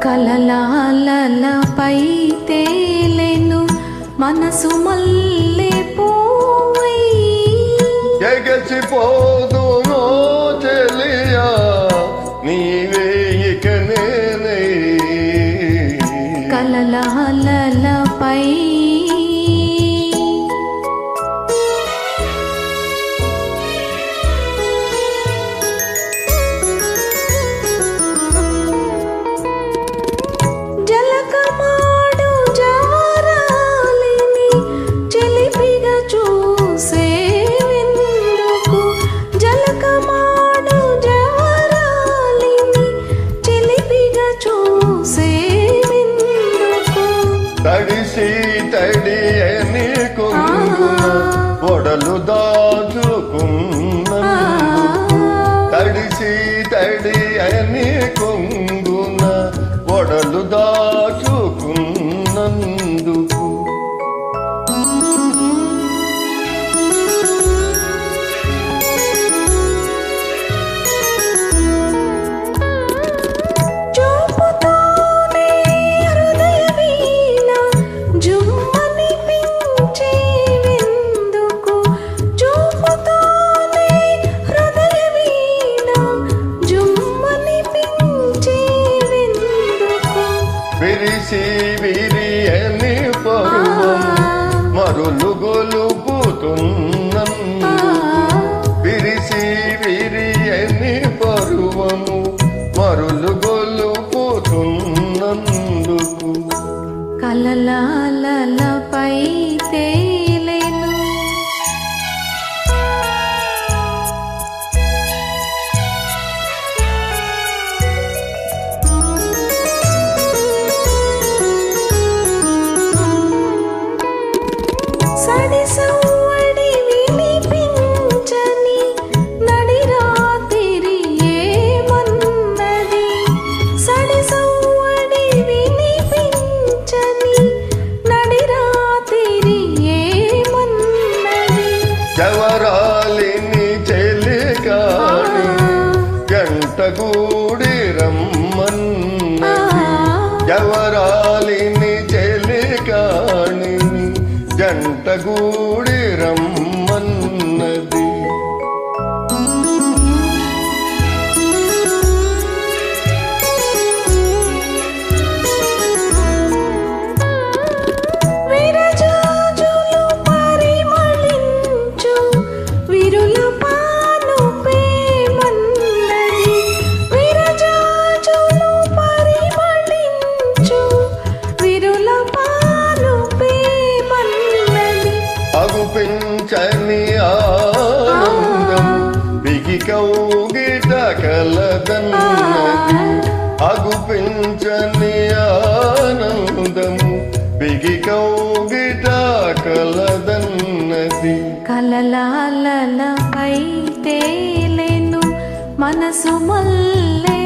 కలలాలపై తేలెను మనసు మల్లె పూవై ఎగసిపోదునో చెలియా నీవే ఇక నేనై కలలాలపై తడిసి తడి అని కొంగున ఒడలు దాచుకున్నందుకు తడిసి తడి అని కొంగున ఒడలు దాచుకున్నందుకు విరిసి విరియని పరువం మరులు గొలుపుతున్నందుకు విరిసి విరియని పరువము మరులు గొలుపుతున్నందుకు కలలాలపై తేలెను సడిసవ్వడి వినిపించని నడిరాత్రి ఏమన్నది సడిసవ్వడి వినిపించని నడిరాత్రి ఏమన్నది జవరాలిని చెలికాని గంటగూడి రమ్మన్నది జవరాలిని చెలికాని జంటగూడి రమ్మన్నది విరజాజులు పరిమళించు విరుల పానుపేమన్నది విరజాజులు పరిమళించు విరుల అగుపించని ఆనందం బిగి కౌగిట కలదన్నది అగుపించని ఆనందము బిగి కౌగిట కలదన్నది కలలాలపై తేలెను మనసు మల్లె